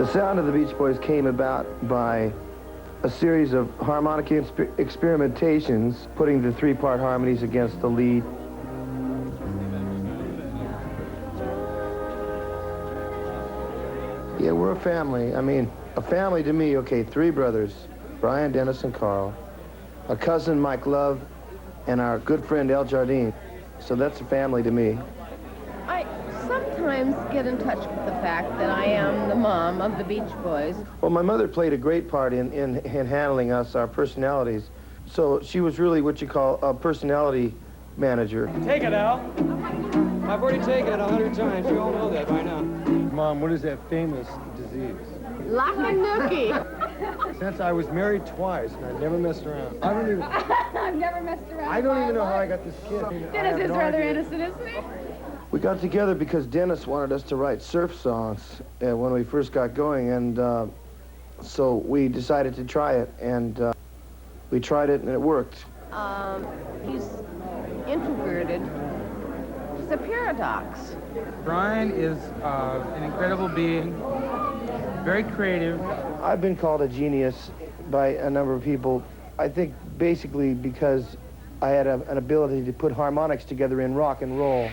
sound of the Beach Boys came about by a series of harmonic experimentations, putting the three-part harmonies against the lead. Yeah, we're a family. I mean, a family to me, okay, three brothers, Brian, Dennis, and Carl, a cousin, Mike Love, and our good friend, El Jardine. So that's a family to me. I sometimes get in touch with the fact that I am the mom of the Beach Boys. Well, my mother played a great part in handling us, our personalities. So she was really what you call a personality manager. Take it, Al. I've already taken it 100 times. You all know that by now. Mom, what is that famous disease? Lockanookie. Since I was married twice, and I've never messed around. I don't even... I've never messed around. I don't even know how I got this kid. Dennis is rather innocent, isn't he? We got together because Dennis wanted us to write surf songs when we first got going, and so we decided to try it, and we tried it, and it worked. He's introverted. He's a paradox. Brian is an incredible being, very creative. I've been called a genius by a number of people, I think basically because I had an ability to put harmonics together in rock and roll.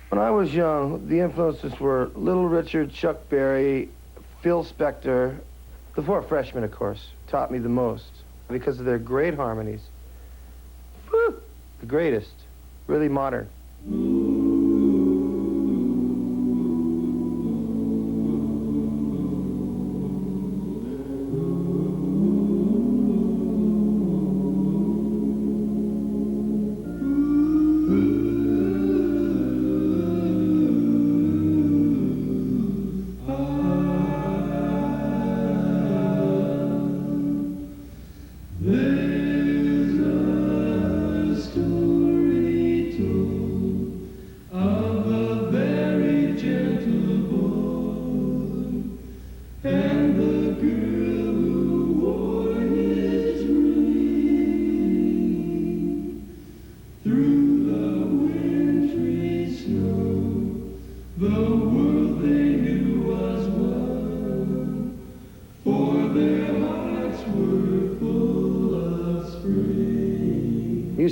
When I was young, the influences were Little Richard, Chuck Berry, Phil Spector. The Four Freshmen, of course, taught me the most because of their great harmonies. Woo! The greatest, really modern.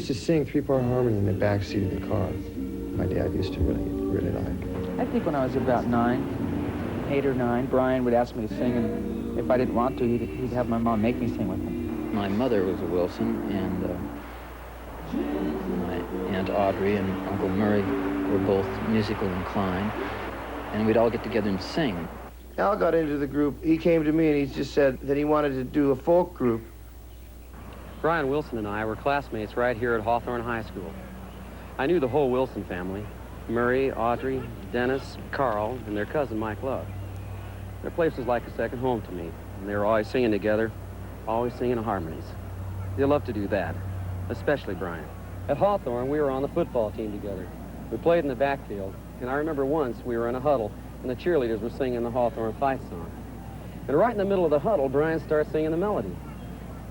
used to sing three-part harmony in the back seat of the car. My dad used to really like. I think when I was about 8 or 9, Brian would ask me to sing, and if I didn't want to, he'd have my mom make me sing with him. My mother was a Wilson, and my Aunt Audrey and Uncle Murray were both musical inclined, and we'd all get together and sing. Al got into the group. He came to me and he just said that he wanted to do a folk group. Brian Wilson and I were classmates right here at Hawthorne High School. I knew the whole Wilson family, Murray, Audrey, Dennis, Carl, and their cousin Mike Love. Their place was like a second home to me, and they were always singing together, always singing harmonies. They loved to do that, especially Brian. At Hawthorne, we were on the football team together. We played in the backfield, and I remember once we were in a huddle, and the cheerleaders were singing the Hawthorne fight song. And right in the middle of the huddle, Brian starts singing the melody.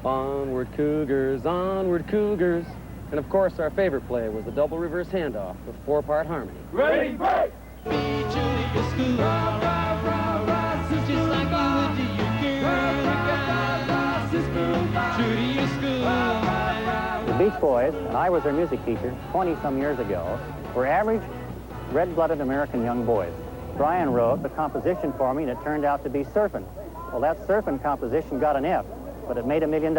Onward Cougars, onward Cougars. And of course, our favorite play was the double reverse handoff with 4-part harmony. Ready, break! The Beach Boys, and I was their music teacher 20-some years ago, were average, red-blooded American young boys. Brian wrote the composition for me, and it turned out to be Surfin'. Well, that Surfin' composition got an F, but it made $1 million.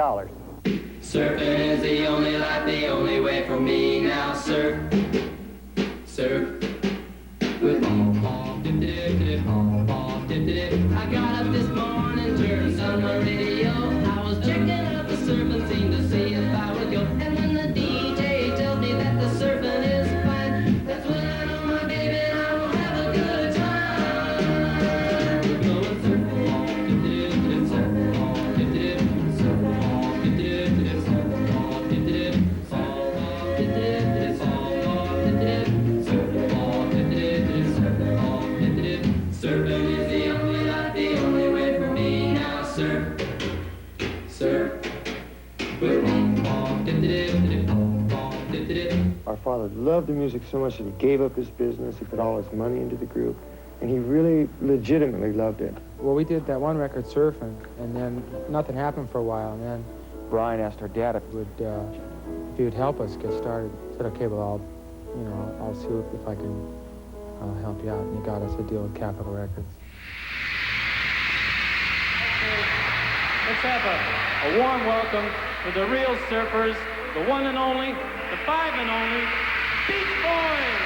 Surfing is the only life, the only way for me now. Surf, surf. With I got up this morning, turned on my radio. I was checking out the surfing scene to see if I would go. And when the DJ tells me that the surfing is fine, that's when I know my baby and I will have a good time. We're going surfing, surfing, surfing. Surfing is the only life, the only way for me now. Surf, surf. Our father loved the music so much that he gave up his business, he put all his money into the group, and he really legitimately loved it. Well, we did that one record, Surfing, and then nothing happened for a while, and then Brian asked our dad if he would help us get started. I said, okay, well, I'll see if I can help you out, and he got us a deal with Capitol Records. Let's have a warm welcome to the real surfers, the one and only, the 5 and only, Beach Boys!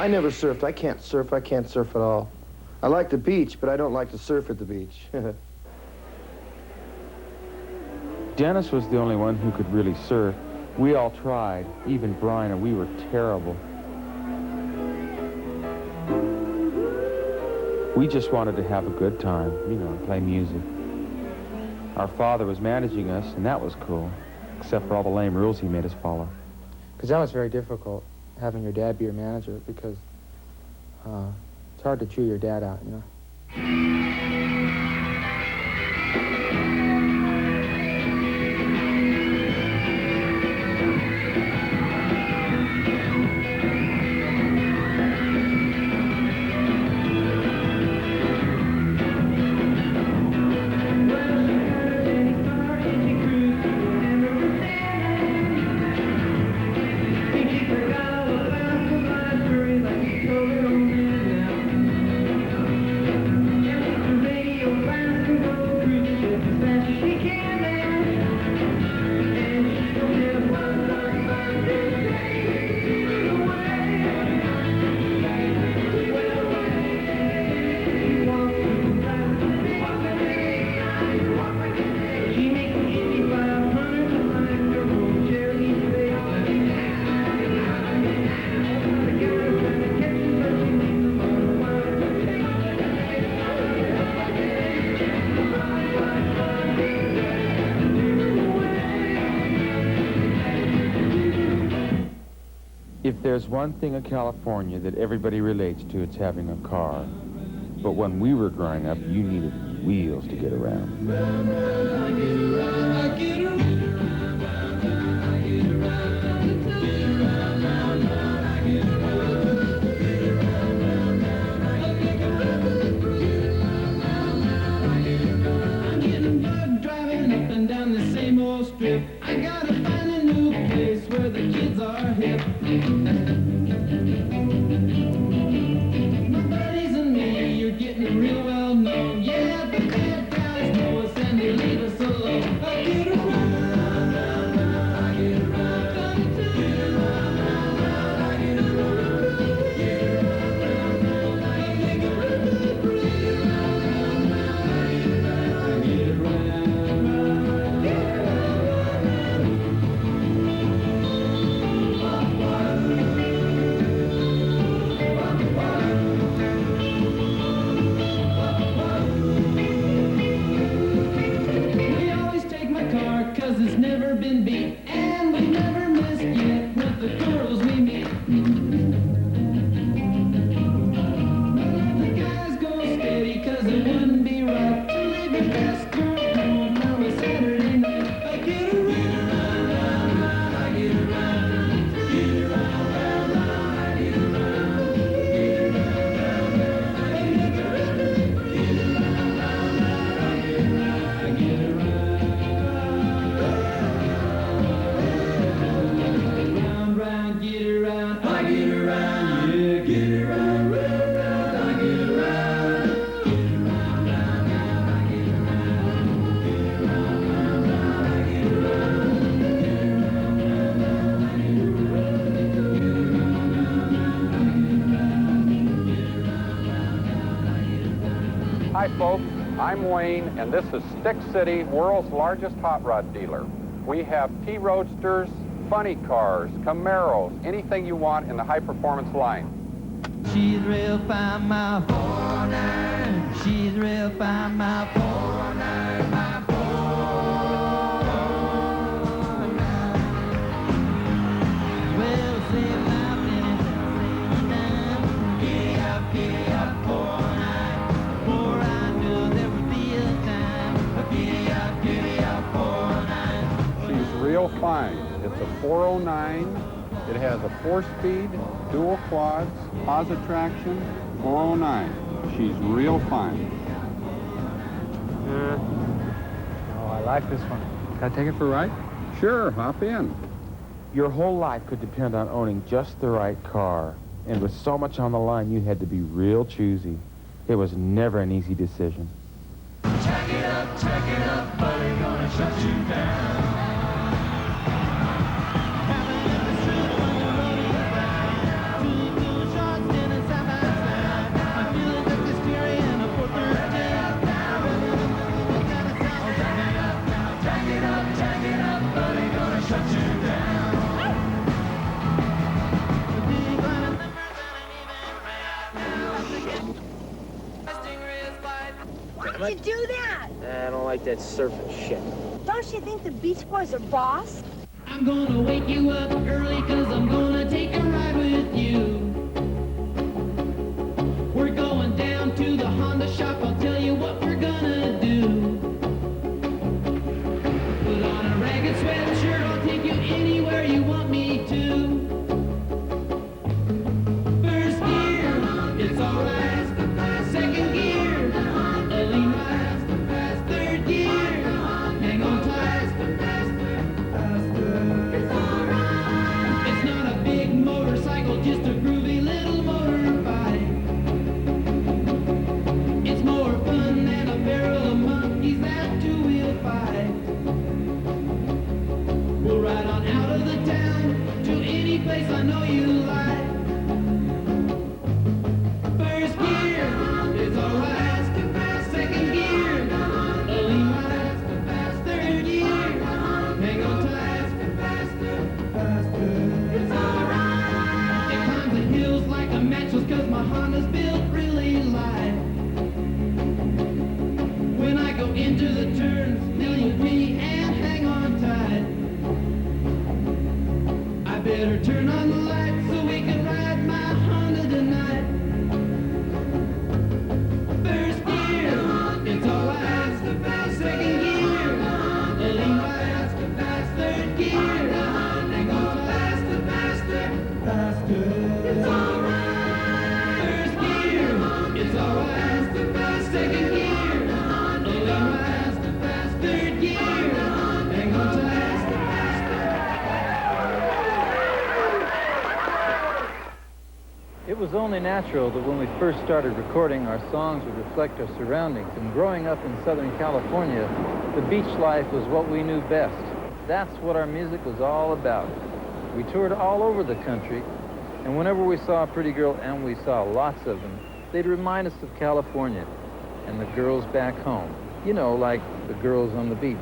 I never surfed. I can't surf. I can't surf at all. I like the beach, but I don't like to surf at the beach. Dennis was the only one who could really surf. We all tried, even Brian, and we were terrible. We just wanted to have a good time, you know, and play music. Our father was managing us, and that was cool, except for all the lame rules he made us follow. Because that was very difficult, having your dad be your manager, because it's hard to chew your dad out, you know. If there's one thing in California that everybody relates to, it's having a car. But when we were growing up, you needed wheels to get around. I'm getting bugged driving up and down the same old strip. I gotta find a new place where the kids are hip. My buddies and me, you're getting real well known. Yeah, the bad guys know us and they leave us alone. I get around, I get around, come to get around, I get around, get around, I make a real pretty around, I get around, get We always take my car 'cause it's never been beat, and we never missed yet with the girls we meet. The guys go steady 'cause it wouldn't be right to leave your best girl home on a Saturday night. I get around, I get around, get around, I get around, get around, I make a record, get around, I get around, round, get around, I get around, yeah, get around, round, I get around, get around, round, I get around, get around, round, I get Hi folks, I'm Wayne and this is Stick City, world's largest hot rod dealer. We have T-Roadsters, funny cars, Camaros, anything you want in the high performance line. She's real fine, my 409. She's real fine, my 409, my 409. Well, say life and say time. Giddy up, 409. For I knew there would be a time. Giddy up, 409. She's real fine. It's a 409. It has a 4-speed, dual quads, positive traction, 409. She's real fine. Oh, I like this one. Can I take it for a ride? Sure, hop in. Your whole life could depend on owning just the right car. And with so much on the line, you had to be real choosy. It was never an easy decision. Check it up, buddy, gonna shut you down. Haven't ever seen one running around. 2 shots Why did you do that? I don't like that surfing shit. Don't you think the Beach Boys are boss? I'm gonna wake you up early, 'cause I'm gonna take a ride with you. We're going down to the Honda shop, I'll tell you what we're gonna do. Put on a ragged sweatshirt, I'll take you anywhere you want me to. First gear, it's alright. Second gear, a lean rise. Third gear, hang on tight. It's alright. It's not a big motorcycle, just a groovy little motorbike. It's more fun than a barrel of monkeys that two-wheel fight. We'll ride on out of the town to any place I know you like. First gear, it's alright. Second gear, a lean rise. Third gear, hang on tight. It's alright. It climbs the hills like a mattress, 'cause my Honda's built really light. When I go into the turns, million me and hang on tight. I better turn on the lights so we can ride my Honda tonight. First gear, it's alright. Second gear, a lean rise. Third gear, hang on tight. It's alright. First gear, it's alright. Second gear, a lean rise. Third gear, hang on tight. It was only natural that when we first started recording, our songs would reflect our surroundings. And growing up in Southern California, the beach life was what we knew best. That's what our music was all about. We toured all over the country, and whenever we saw a pretty girl, and we saw lots of them, they'd remind us of California and the girls back home. You know, like the girls on the beach.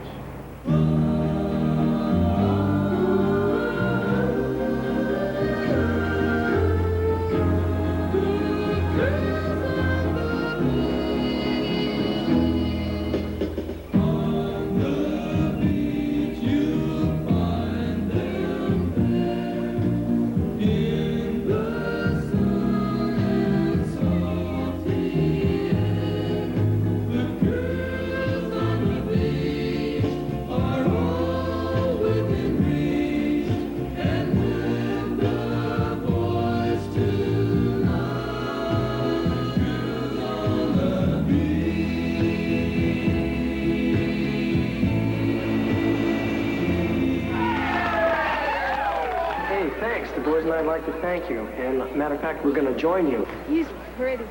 The boys and I'd like to thank you. And matter of fact, we're going to join you. He's pretty.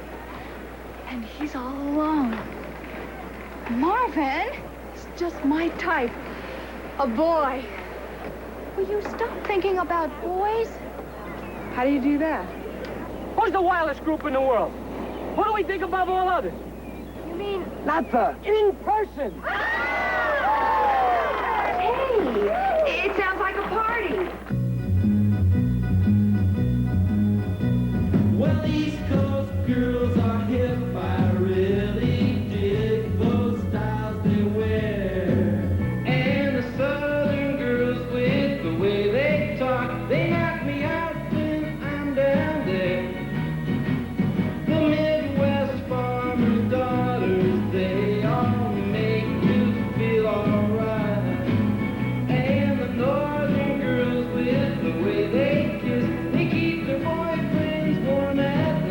And he's all alone. Marvin is just my type. A boy. Will you stop thinking about boys? How do you do that? Who's the wildest group in the world? Who do we think above all others? You mean... Not the in person. Hey, it sounds like a party. Well, East Coast girls are hip. I really dig those styles they wear. And the Southern girls, with the way they talk, they knock me out when I'm down there. The Midwest farmer daughters, they all make you feel alright. And the Northern girls, with the way they kiss, they keep their boyfriends warm at night.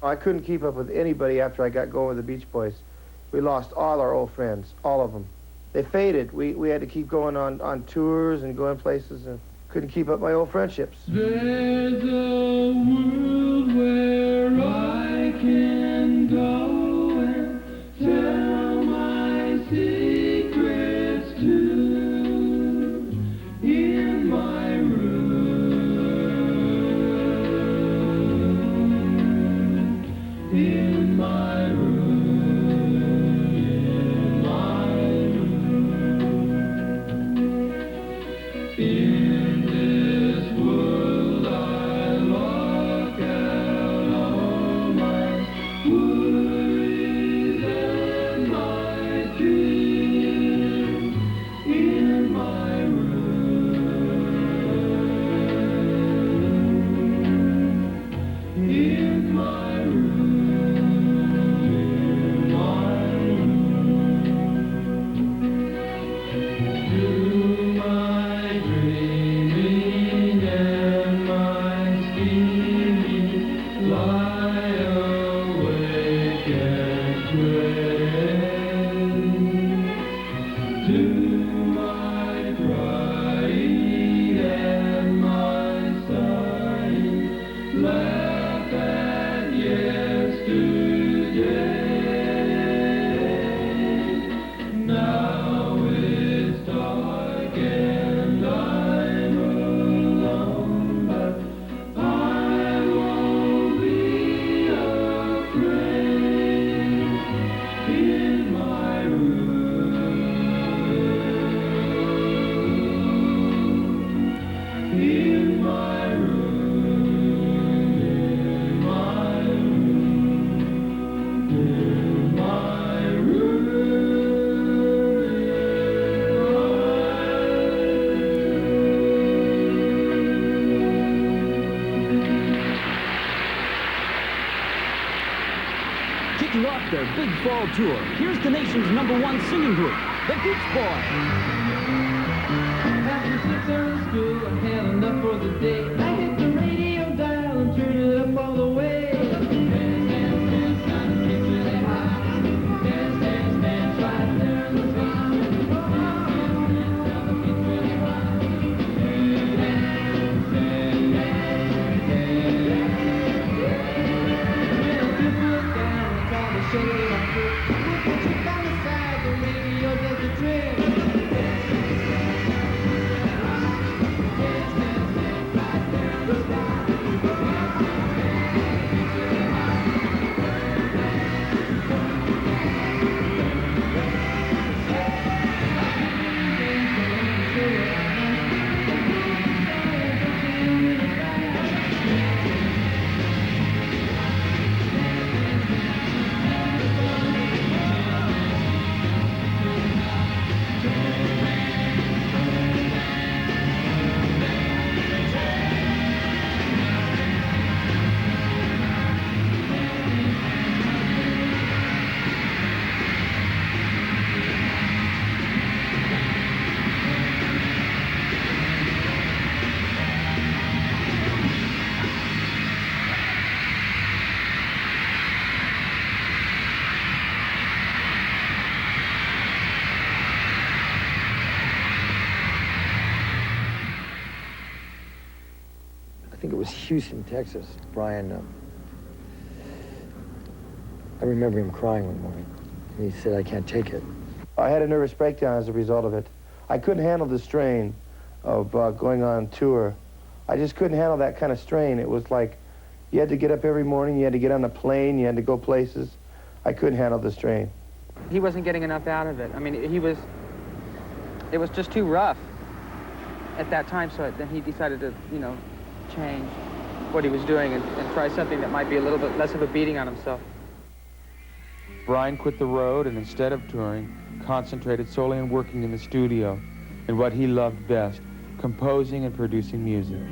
I couldn't keep up with anybody after I got going with the Beach Boys. We lost all our old friends, all of them. They faded. We had to keep going on tours and going places, and couldn't keep up my old friendships. There's a world where I can go and tell my secrets to in my room. their big fall tour. Here's the nation's #1 singing group, the Beach Boys. After 6 hours of school, I had enough for the day. I hit the radio dial and turned it up all the way. Dance, dance, dance, on the beach really high. Dance, dance, dance, right there in the sky. Dance, dance, on the beach really high. Dance, dance, dance, dance. Well, you put down the call to show that I'm good. Put the chick on the side, the radio does the trick. I think it was Houston, Texas. Brian, I remember him crying one morning. And he said, I can't take it. I had a nervous breakdown as a result of it. I couldn't handle the strain of going on tour. I just couldn't handle that kind of strain. It was like you had to get up every morning, you had to get on a plane, you had to go places. I couldn't handle the strain. He wasn't getting enough out of it. I mean, it was just too rough at that time, so then he decided to, you know, change what he was doing and try something that might be a little bit less of a beating on himself. Brian quit the road and instead of touring, concentrated solely on working in the studio and what he loved best, composing and producing music.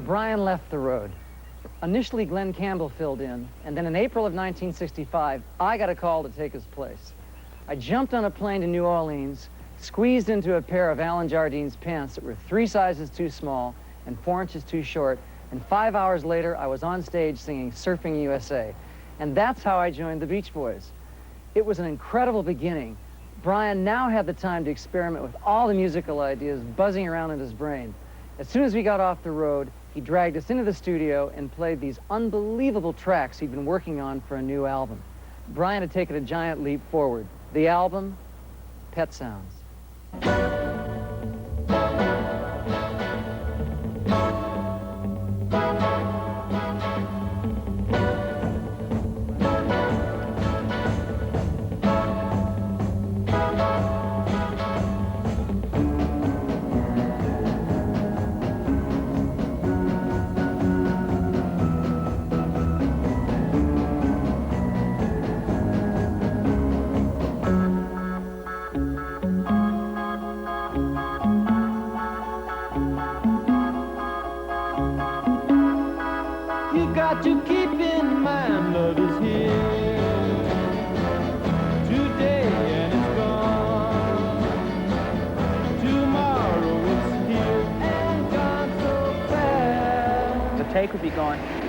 Brian left the road. Initially, Glenn Campbell filled in, and then in April of 1965, I got a call to take his place. I jumped on a plane to New Orleans, squeezed into a pair of Alan Jardine's pants that were 3 sizes too small and 4 inches too short, and 5 hours later, I was on stage singing Surfing USA. And that's how I joined the Beach Boys. It was an incredible beginning. Brian now had the time to experiment with all the musical ideas buzzing around in his brain. As soon as we got off the road, he dragged us into the studio and played these unbelievable tracks he'd been working on for a new album. Brian had taken a giant leap forward. The album, Pet Sounds.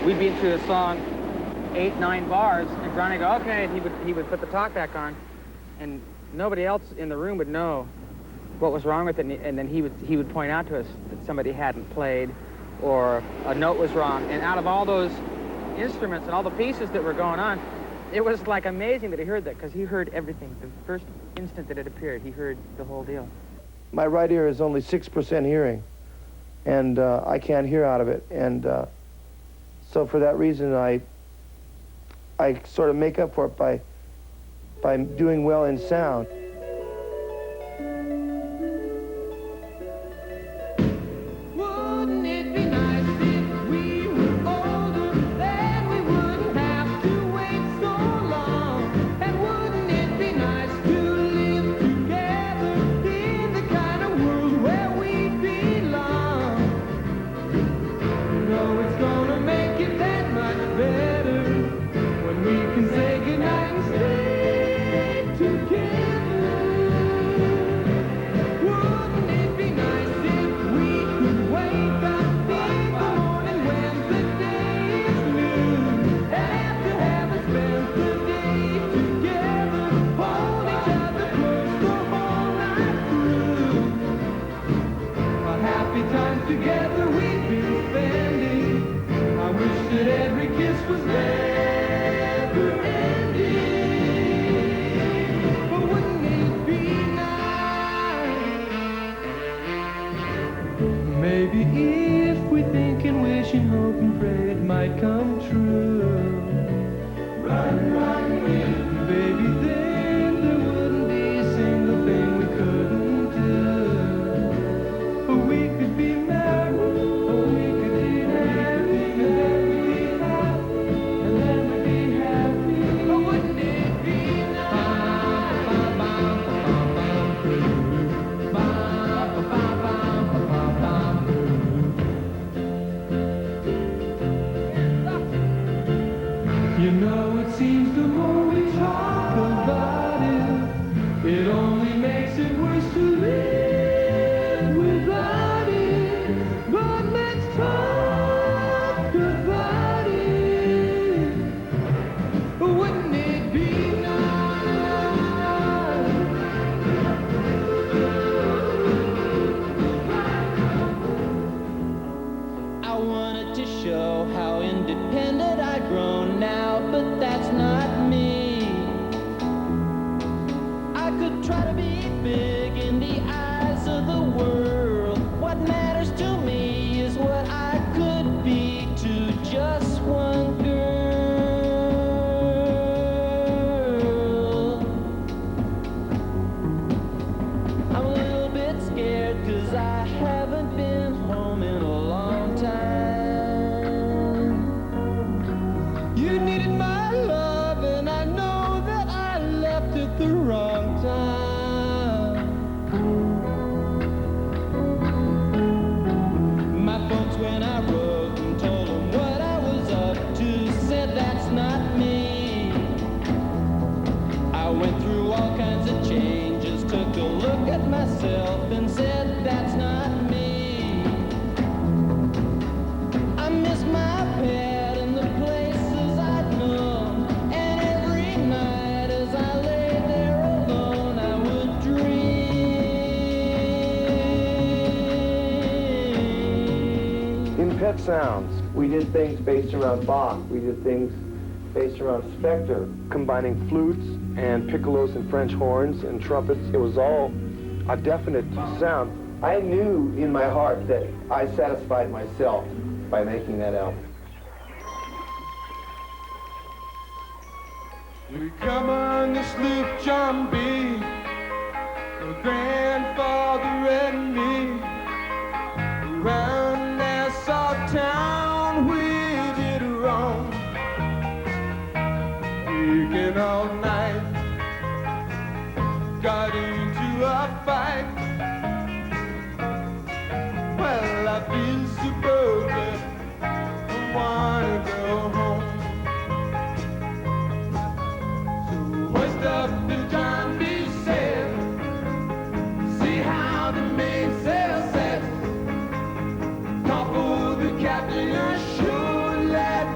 we'd be into a song 8, 9 bars, and Brian would go, okay, and he would put the talk back on, and nobody else in the room would know what was wrong with it, and then he would point out to us that somebody hadn't played, or a note was wrong, and out of all those instruments and all the pieces that were going on, it was like amazing that he heard that, because he heard everything. The first instant that it appeared, he heard the whole deal. My right ear is only 6% hearing, and I can't hear out of it, and so for that reason I sort of make up for it by doing well in sound. Wouldn't it be nice if we were older, then we wouldn't have to wait so long? And wouldn't it be nice to live together in the kind of world where we belong? You know it's gonna make it that much better when we can say goodnight and stay together. Wouldn't it be nice if we could wake up in the morning when the day is new, and after having spent the day together, hold each other close the whole night through? What happy times together we've been spending. I wish that every kiss was never ending. But wouldn't it be nice? Maybe if we think and wish and hope and pray it might come true. Run, run, run, baby, then there wouldn't be a single thing we couldn't do. But we could be married, or we could be happy, and then we'd be happy, and then we'd be happy. But wouldn't it be You know, it seems the more we talk about it, it only makes it worse to live without it. But let's talk about it. Wouldn't it be I wanted to show how independent I've grown now, but that's not me. I could try to be big in the eyes of the world. What matters to me is what I could be to just one girl. I'm a little bit scared 'cause I haven't been home in a long time. You needed my love, and I know that I left at the wrong time. My folks, when I wrote and told them what I was up to, said that's not me. I went through all kinds of changes, took a look at myself and said that's not me. I miss my pet and the places I'd known, and every night as I lay there alone I would dream. In Pet Sounds, we did things based around Bach. We did things based around Spector, combining flutes and piccolos and French horns and trumpets. It was all a definite sound. I knew in my heart that I satisfied myself by making that album. We come on the sloop John B, my grandfather and me, around Nassau town we did roam, weekend all night, got into a fight. Well, I feel so broken, I wanna go home. Hoist up the John B. sail, see how the mainsail sets. Topple the captain, I sure let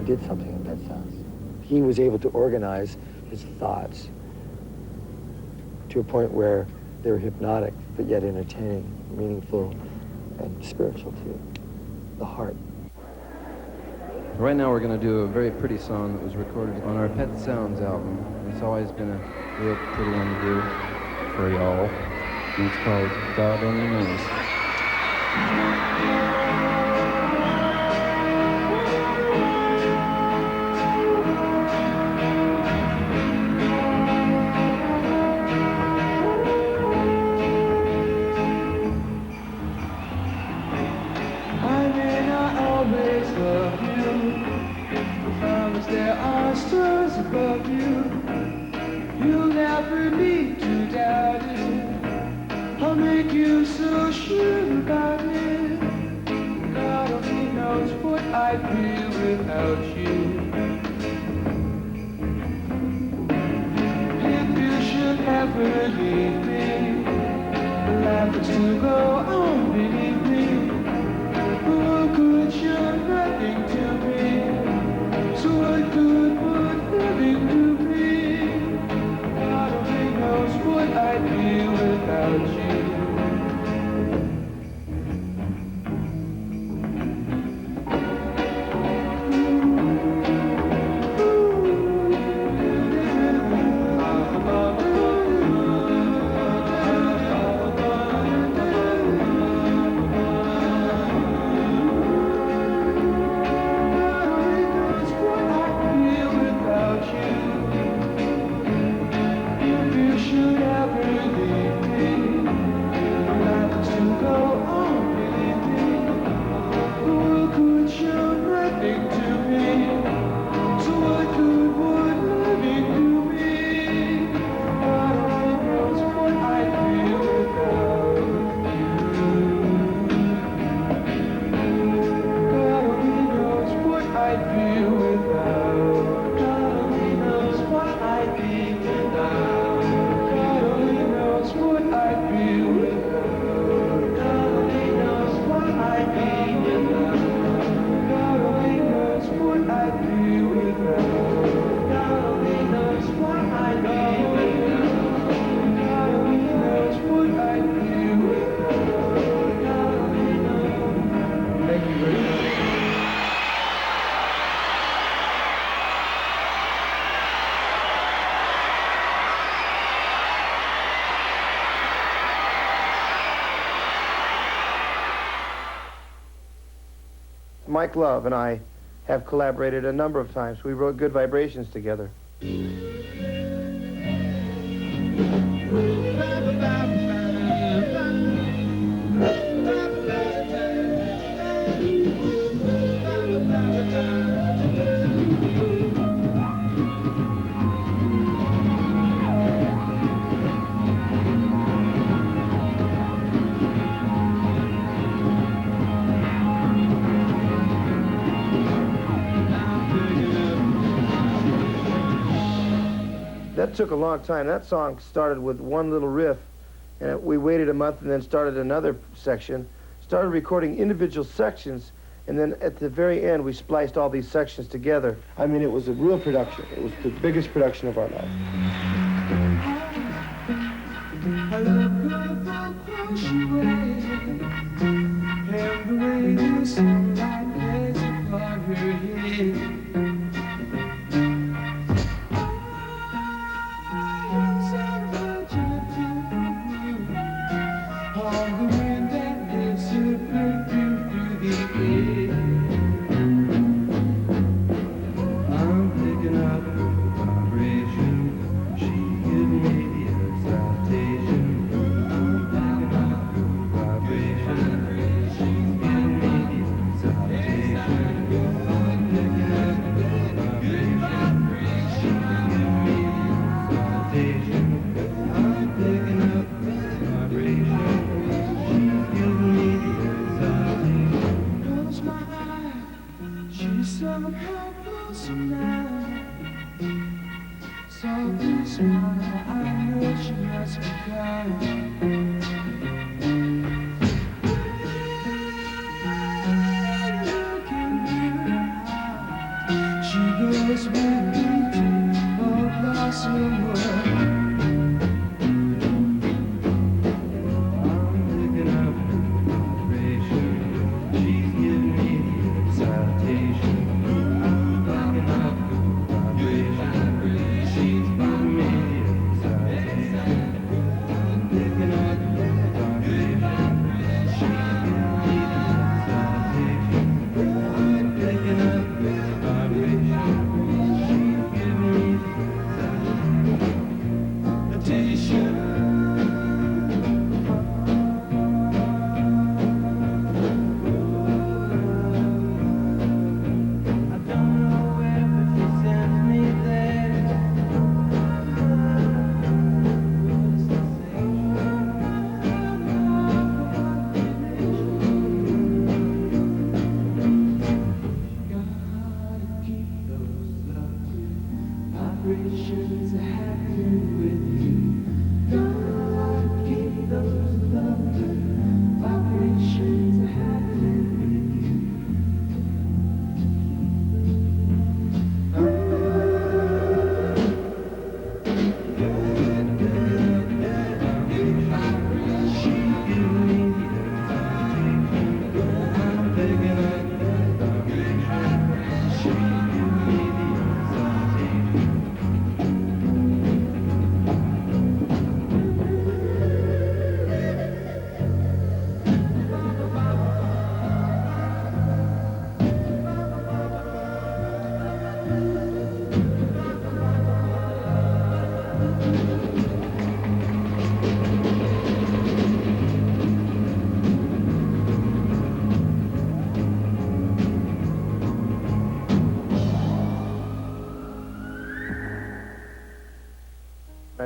did something in that sense. He was able to organize his thoughts to a point where they were hypnotic, but yet entertaining, meaningful, and spiritual too. The heart. Right now we're going to do a very pretty song that was recorded on our Pet Sounds album. It's always been a real pretty one to do for y'all. And it's called God Only Knows. There are stars above you. You'll never need to doubt it. I'll make you so sure about it. God only knows what I'd be without you. If you should ever leave me, life is to go on, believe me. Who could show nothing to me? So what good would living do me? God only knows what I'd be without you. Mike Love and I have collaborated a number of times. We wrote Good Vibrations together. That took a long time. That song started with one little riff, and we waited a month and then started another section, started recording individual sections, and then at the very end we spliced all these sections together. I mean, it was a real production. It was the biggest production of our life. I love beautiful clothes she wears, and the way the sunlight plays upon her head.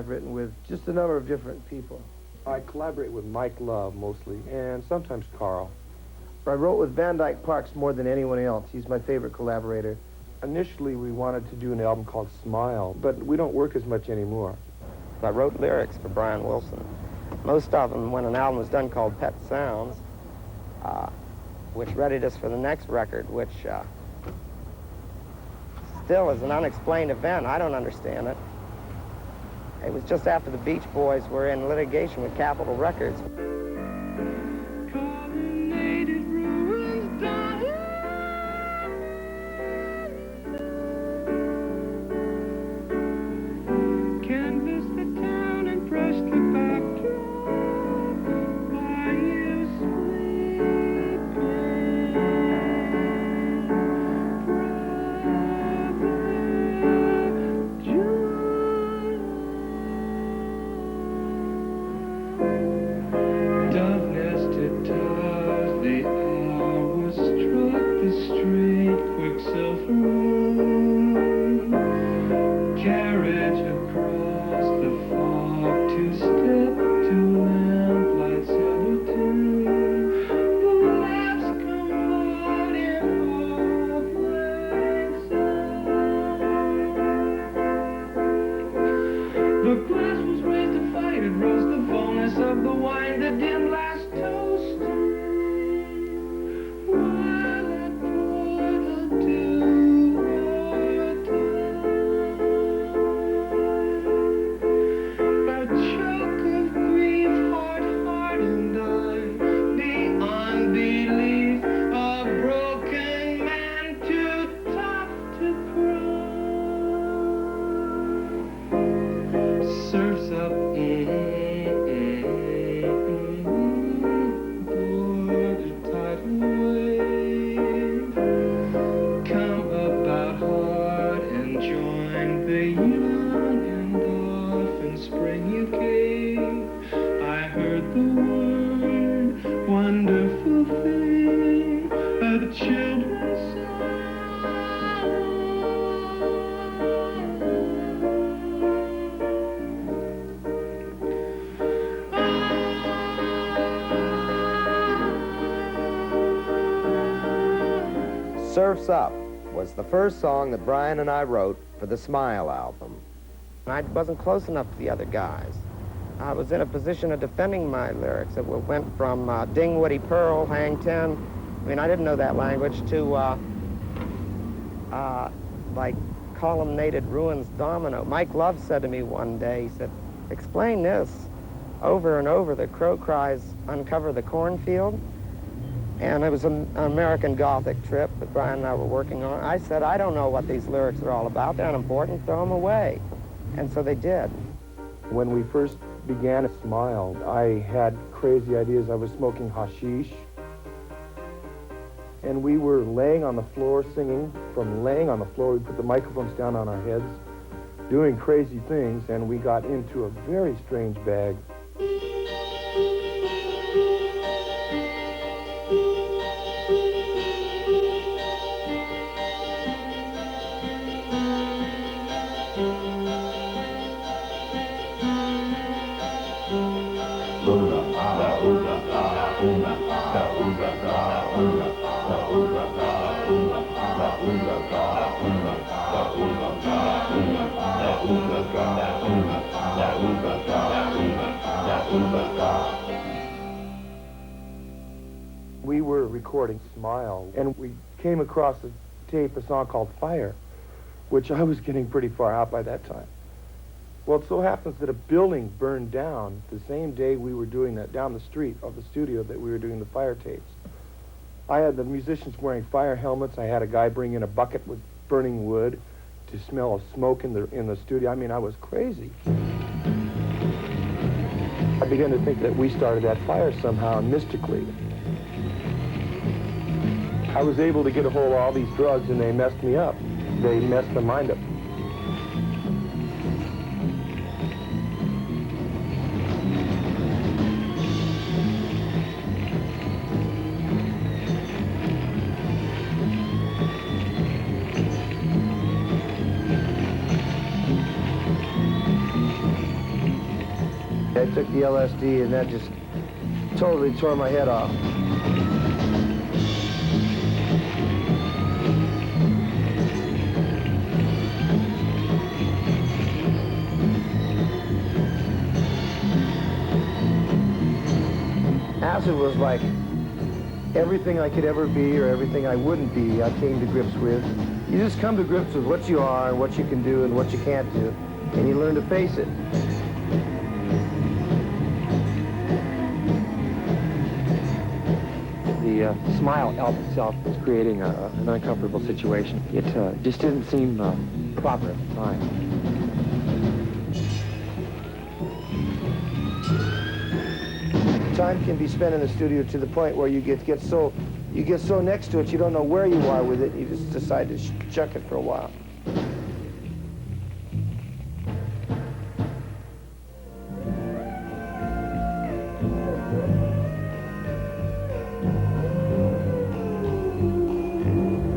I've written with just a number of different people. I collaborate with Mike Love mostly, and sometimes Carl. I wrote with Van Dyke Parks more than anyone else. He's my favorite collaborator. Initially, we wanted to do an album called Smile, but we don't work as much anymore. I wrote lyrics for Brian Wilson. Most of them, when an album was done called Pet Sounds, which readied us for the next record, which still is an unexplained event. I don't understand it. It was just after the Beach Boys were in litigation with Capitol Records. Surf's Up was the first song that Brian and I wrote for the Smile album. I wasn't close enough to the other guys. I was in a position of defending my lyrics. It went from Dingwoody Pearl, Hang Ten, I mean, I didn't know that language, to like columnated ruins domino. Mike Love said to me one day, he said, explain this over and over. The crow cries, uncover the cornfield. And it was an American Gothic trip that Brian and I were working on. I said, I don't know what these lyrics are all about. They're unimportant. Throw them away. And so they did. When we first began Smile, I had crazy ideas. I was smoking hashish. And we were laying on the floor singing. From laying on the floor, we put the microphones down on our heads, doing crazy things, and we got into a very strange bag. We were recording Smile, and we came across a tape, a song called Fire, which I was getting pretty far out by that time. Well, it so happens that a building burned down the same day we were doing that, down the street of the studio that we were doing the Fire tapes. I had the musicians wearing fire helmets. I had a guy bring in a bucket with burning wood to smell of smoke in the studio. I mean, I was crazy. I began to think that we started that fire somehow mystically. I was able to get a hold of all these drugs, and they messed me up. They messed my mind up. I took the LSD, and that just totally tore my head off. Acid was like everything I could ever be or everything I wouldn't be, I came to grips with. You just come to grips with what you are and what you can do and what you can't do, and you learn to face it. The Smile album itself was creating an uncomfortable situation. It just didn't seem proper at the time. Time can be spent in the studio to the point where you get so next to it, you don't know where you are with it. You just decide to chuck it for a while.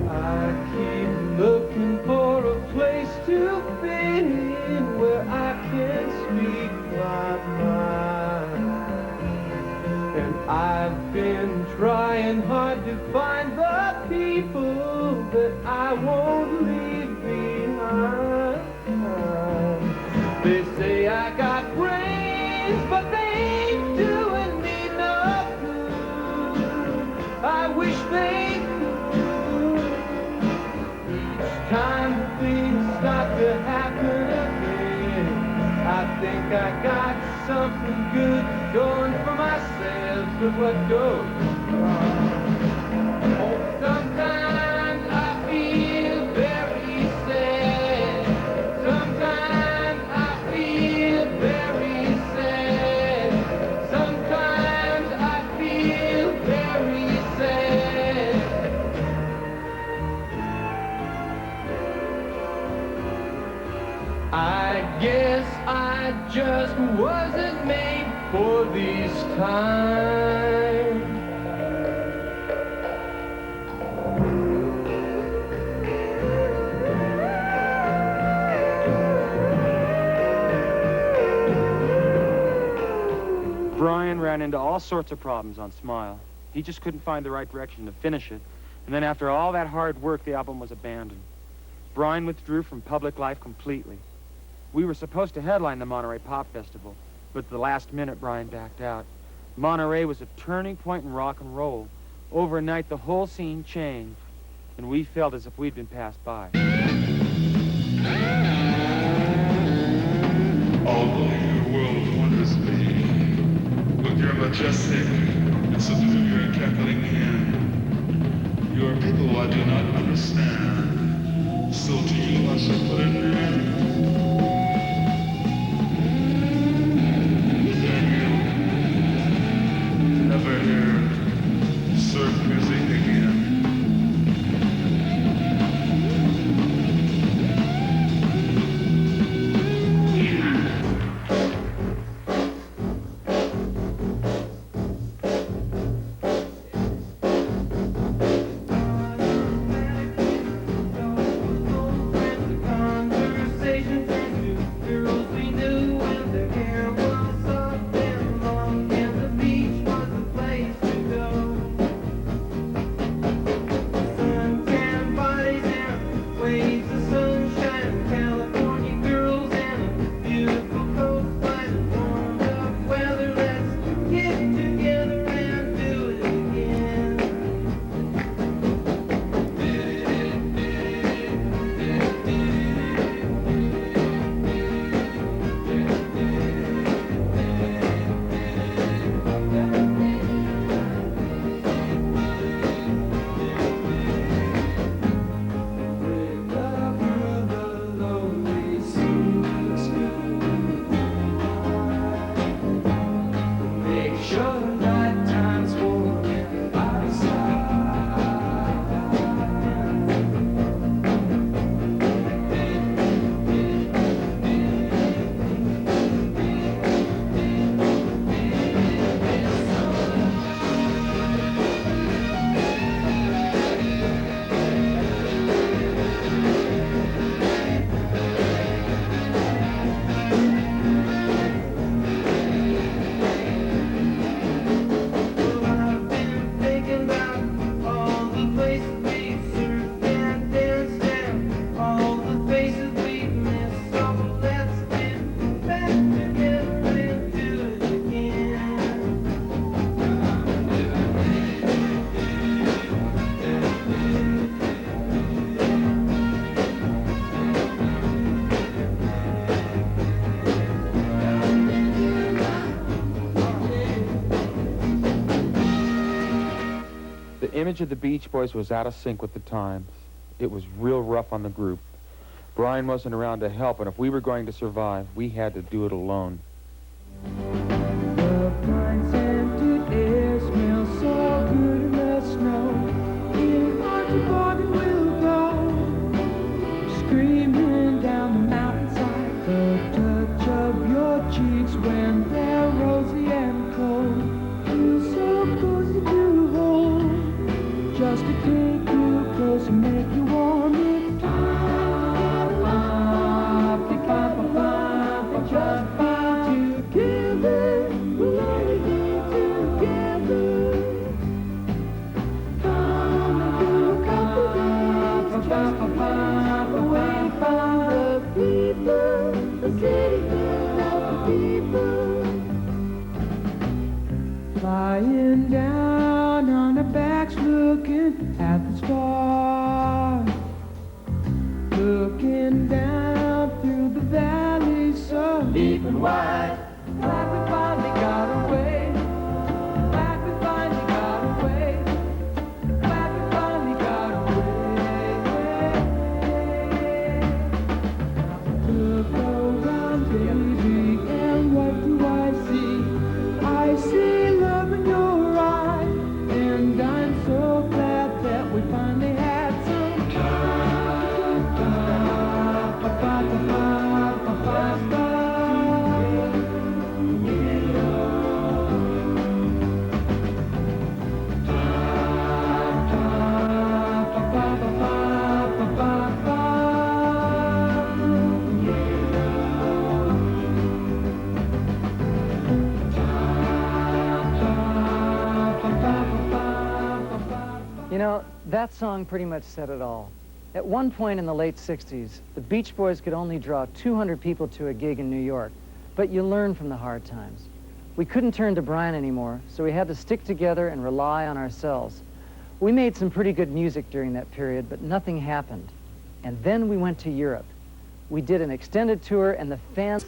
I keep looking for a place to fit in where I can speak my mind. And I've been trying hard to find the people that I won't leave behind. They say I got brains, but they ain't doing me no good. I wish they could. Each time things start to happen again, I think I got something good going for myself, but what goes wrong? Oh, sometimes I feel very sad. Sometimes I feel very sad. Sometimes I feel very sad. I guess I just wasn't made for these times. Brian ran into all sorts of problems on Smile. He just couldn't find the right direction to finish it. And then after all that hard work, the album was abandoned. Brian withdrew from public life completely. We were supposed to headline the Monterey Pop Festival, but at the last minute, Brian backed out. Monterey was a turning point in rock and roll. Overnight, the whole scene changed, and we felt as if we'd been passed by. Although your world wonders me, with your majestic and superior cackling hand, you are people I do not understand. So to you I shall put an end. Never hear surf music again. Conversation image of the Beach Boys was out of sync with the times. It was real rough on the group. Brian wasn't around to help, and if we were going to survive, we had to do it alone. The pine-scented air smells so good in the snow. In our toboggan we'll go, screaming down the mountainside. The touch of your cheeks when they're rosy and cold feels so cozy to hold. Just to take you close and make you warm. It's just be together. We'll always be together. Come and do a couple days just to get away from the people, the city full of the people. Flying down on our backs, looking at the stars, looking down through the valley so deep and wide. Like we finally got away. Like we finally got away. Like we finally got away. Look around, baby, and what do I see? I see love in your eyes, and I'm so glad that we finally had some time. You know, that song pretty much said it all. At one point in the late 60s, the Beach Boys could only draw 200 people to a gig in New York, but you learn from the hard times. We couldn't turn to Brian anymore, so we had to stick together and rely on ourselves. We made some pretty good music during that period, but nothing happened. And then we went to Europe. We did an extended tour, and the fans